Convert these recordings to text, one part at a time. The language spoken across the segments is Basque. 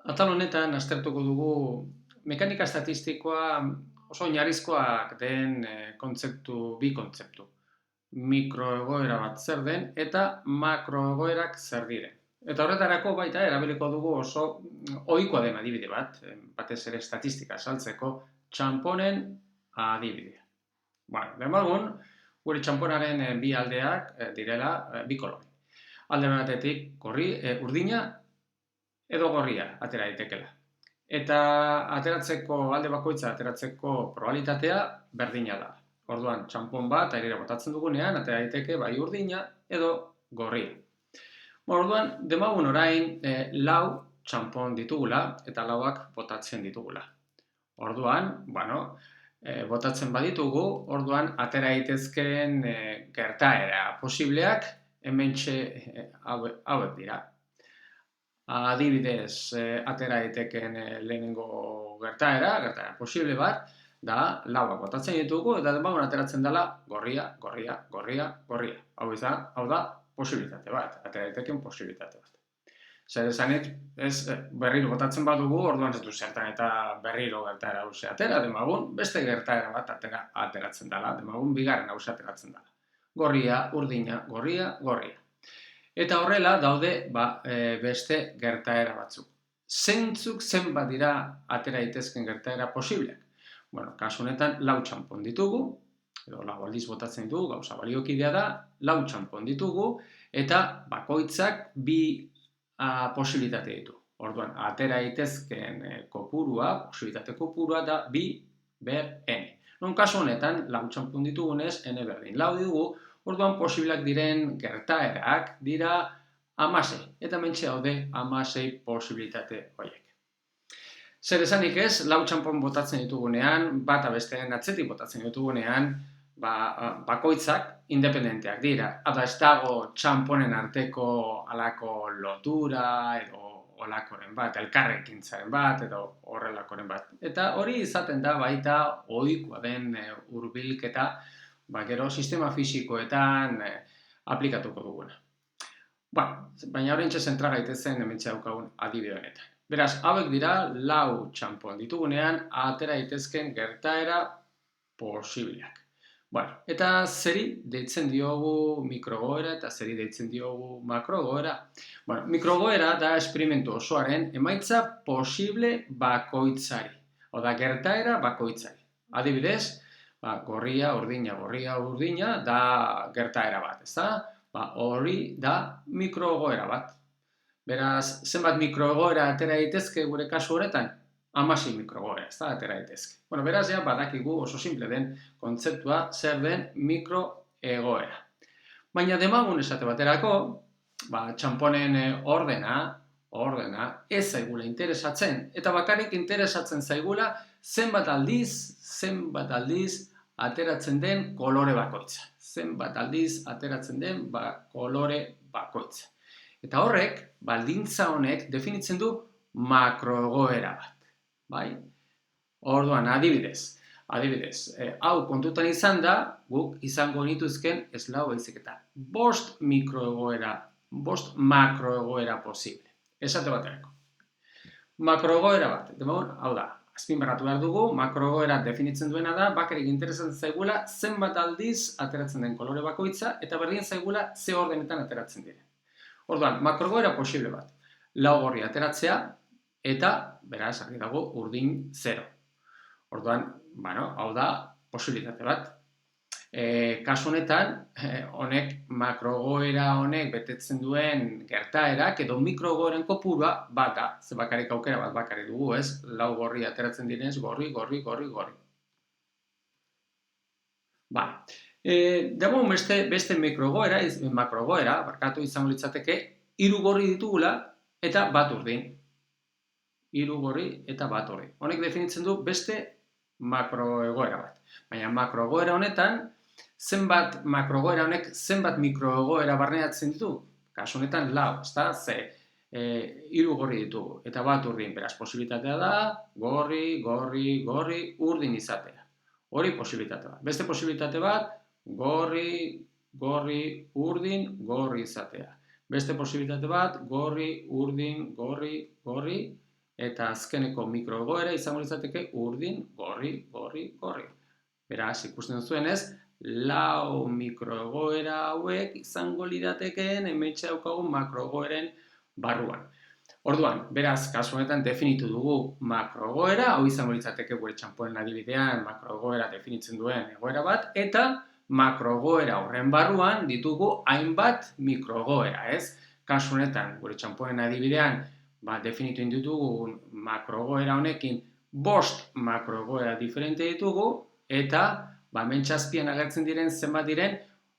Atal honetan aztertuko dugu mekanika estatistikoa oso oinarrizkoak den bi kontzeptu. Mikroegoera bat zer den eta makroegoerak zer diren. Eta horretarako baita erabiliko dugu oso ohikoa den adibide bat, batez ere estatistika saltzeko, txanponen adibidea. Demagun, gure txanponaren bi aldeak direla bi kolore. Alde batetik urdina edo gorria atera daitekela. Eta alde bakoitza ateratzeko probabilitatea berdina da. Orduan, txanpon bat airera botatzen dugunean, atera daiteke bai urdina edo gorria. Orduan, demagun orain lau txanpon ditugula eta lauak botatzen ditugula. Orduan, botatzen baditugu, orduan atera daitezkeen gertaera posibleak hementxe hauek dira. Adibidez, atera daiteken lehenengo gertaera posible bat, da lauak botatzen ditugu eta demagun ateratzen dela gorria. Hau da posibilitate bat, atera daiteken posibilitate bat. Zer esanik, berriro botatzen badugu, orduan ez du zertan eta berriro gertaera hauze atera, demagun beste gertaera bat ateratzen dela, demagun bigarren hauze ateratzen dela. Gorria, urdina, gorria. Eta horrela daude beste gertaera batzuk. Zeintzuk zenbat dira atera daitezken gertaera posibleak? Kasu honetan lau txanpon ditugu, edo lau aldiz botatzen ditugu, gauza baliokidea da, lau txanpon ditugu, eta bakoitzak bi posibilitate ditu. Orduan, atera daitezken posibilitate kopurua da bi ber n. Kasu honetan, lau txanpon ditugunez, n berdin lau ditugu, orduan posibleak diren gertaerak dira 16, eta mentxe daude 16 posibilitate horiek. Zer esanik ez, lau txanpon botatzen ditugunean, bata bestearen atzetik botatzen ditugunean, bakoitzak independenteak dira. Hada ez dago txanponen arteko halako lotura edo holakoren bat, elkarrekintzaren bat edo horrelakoren bat. Eta hori izaten da baita ohikoa den hurbilketa, gero sistema fisikoetan aplikatuko duguna. Baina horrentxe zentra gaitezen hementxe daukagun adibide honetan. Beraz, hauek dira lau txanpon ditugunean atera daitezken gertaera posibleak. Eta zeri deitzen diogu mikrogoera eta zeri deitzen diogu makrogoera? Mikrogoera da esperimentu osoaren emaitza posible bakoitzari. Oda, gertaera bakoitzari. Adibidez, gorria, urdina da gertaera bat, ezta? Hori da mikrogoera bat. Beraz, zenbat mikrogoera atera daitezke gure kasu horretan? 16 mikrogoera, ez da, atera daitezke. Beraz, badakigu oso simple den kontzeptua zer den mikroegoera. Baina demagun esate baterako, txanponen ordena ez zaigula interesatzen, eta bakarrik interesatzen zaigula zenbat aldiz ateratzen den kolore bakoitza. Zenbat aldiz ateratzen den kolore bakoitza. Eta horrek, baldintza honek definitzen du makroegoera bat. Orduan, adibidez, hau kontutan izan da, guk izango nituzken ez lau baizik eta 5 makroegoera posible. Esate baterako. Makroegoera bat, hau da, azpimarratu behar dugu, makroegoera definitzen duena da, bakarrik interesatzen zaigula zenbat aldiz ateratzen den kolore bakoitza, eta berdin zaigula ze ordenetan ateratzen diren. Orduan, makroegoera posible bat, lau gorri ateratzea, eta, beraz, argi dago, urdin 0. Orduan, hau da posibilitate bat. Kasu honetan, makroegoera honek betetzen duen gertaerak edo mikroegoeren kopurua bat da, ze bakarrik aukera bat bakarrik dugu, ez? Lau gorri ateratzen direnez, gorri. Dago beste makroegoera, izango litzateke, 3 gorri ditugula eta bat urdin. 3 gorri eta bat urdin. Honek definitzen du beste makroegoera bat. Baina makroegoera honetan, zenbat mikroegoera barneatzen ditu? Kasu honetan lau, ezta? 3 gorri ditugu eta bat urdin. Beraz, posibilitatea da, gorri, urdin izatea. Hori posibilitate bat. Beste posibilitate bat, gorri, urdin, gorri izatea. Beste posibilitate bat, gorri, urdin, gorri, eta azkeneko mikroegoera izango litzateke urdin, gorri, gorri, gorri. Beraz, ikusten duzuenez, lau mikroegoera hauek izango liratekeen hementxe daukagu makroegoeren barruan. Orduan, beraz, kasu honetan definitu dugu makroegoera, hau izango litzateke gure txanponen adibidean makroegoera definitzen duen egoera bat, eta makroegoera horren barruan ditugu hainbat mikroegoera, ez? Kasu honetan, gure txanponen adibidean, definitu ditugu makroegoera honekin 5 makroegoera diferente ditugu, eta hemen txazpian agertzen diren zenbat diren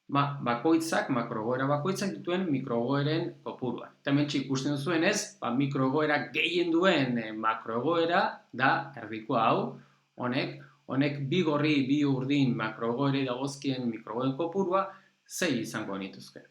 bakoitzak, makroegoera bakoitzak dituen mikroegoeren kopurua. Eta hemen ikusten duzuenez, mikroegoera gehien duen makroegoera da erdiko hau, honek bi gorri, bi urdin makroegoerei dagozkien mikroegoeren kopurua 6 izango nituzke.